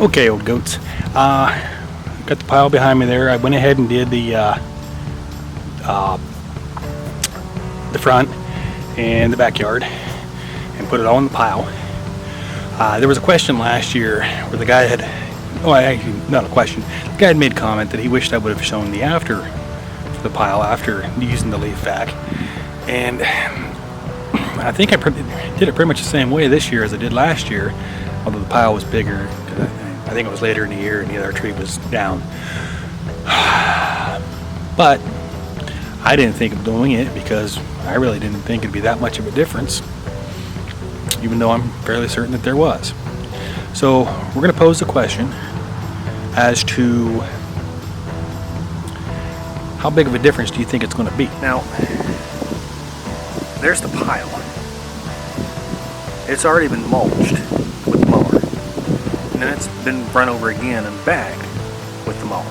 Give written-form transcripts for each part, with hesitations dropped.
Okay, old goats. Got the pile behind me there. I went ahead and did the front and the backyard and put it all in the pile. There was a question last year where the guy had, not a question, the guy had made a comment that he wished I would have shown the after the pile after using the leaf vac. And I think I did it pretty much the same way this year as I did last year, although the pile was bigger. I think it was later in the year and the other tree was down. But I didn't think of doing it because I really didn't think it'd be that much of a difference, even though I'm fairly certain that there was. So we're going to pose the question as to how big of a difference do you think it's going to be? Now, there's the pile. It's already been mulched with the mower. And then it's been run over again and back with the mower.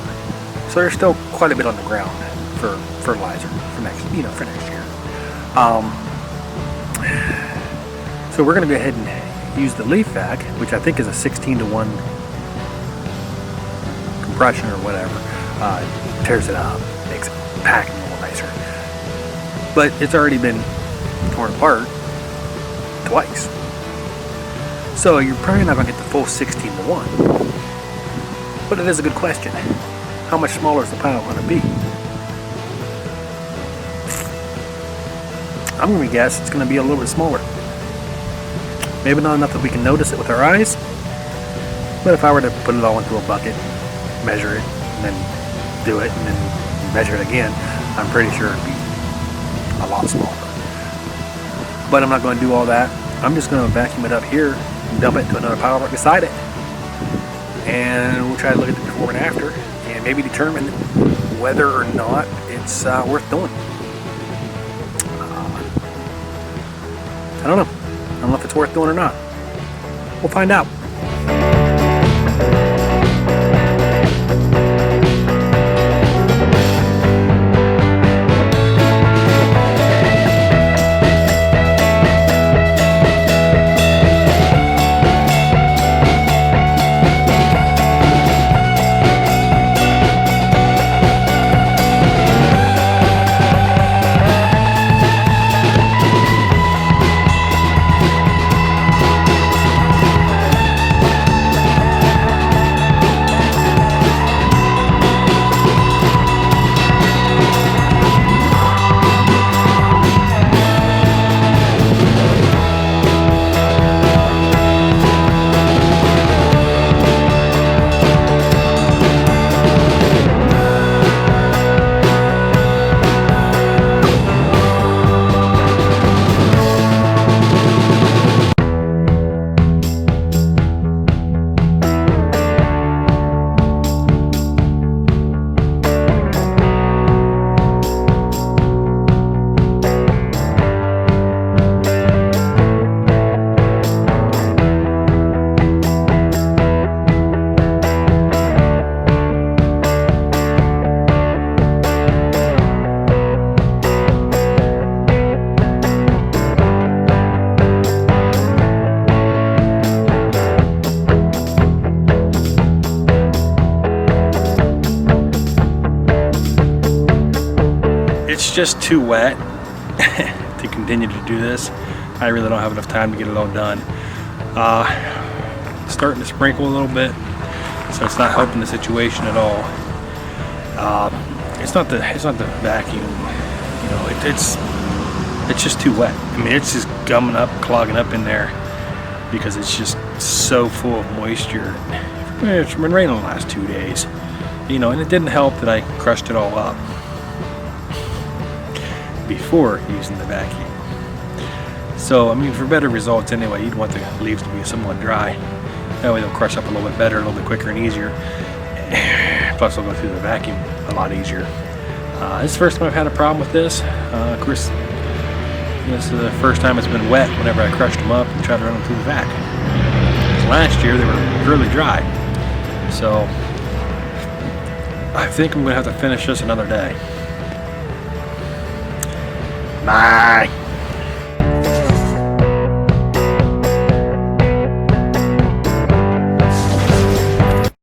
So there's still quite a bit on the ground for fertilizer for next year. So we're going to go ahead and use the leaf vac, which I think is a 16-to-1 compression or whatever. Tears it up, makes it packing a little nicer. But it's already been torn apart twice. So you're probably not going to get the full 16-to-1. But it is a good question. How much smaller is the pile going to be? I'm going to guess it's going to be a little bit smaller. Maybe not enough that we can notice it with our eyes. But if I were to put it all into a bucket, measure it, and then do it, and then measure it again, I'm pretty sure it'd be a lot smaller. But I'm not going to do all that. I'm just going to vacuum it up here, dump it into another pile right beside it, and we'll try to look at the before and after and maybe determine whether or not it's worth doing. I don't know. I don't know if it's worth doing or not. We'll find out. It's just too wet to continue to do this. I really don't have enough time to get it all done. It's starting to sprinkle a little bit, so it's not helping the situation at all. It's not the vacuum, you know. It's just too wet. I mean, it's just gumming up, clogging up in there because it's just so full of moisture. It's been raining the last 2 days, you know, and it didn't help that I crushed it all up before using the vacuum. So, I mean, for better results anyway, you'd want the leaves to be somewhat dry. That way they'll crush up a little bit better, a little bit quicker and easier. Plus they'll go through the vacuum a lot easier. This is the first time I've had a problem with this. Of course, this is the first time it's been wet whenever I crushed them up and tried to run them through the vac. Last year they were really dry. So, I think I'm going to have to finish this another day. Bye.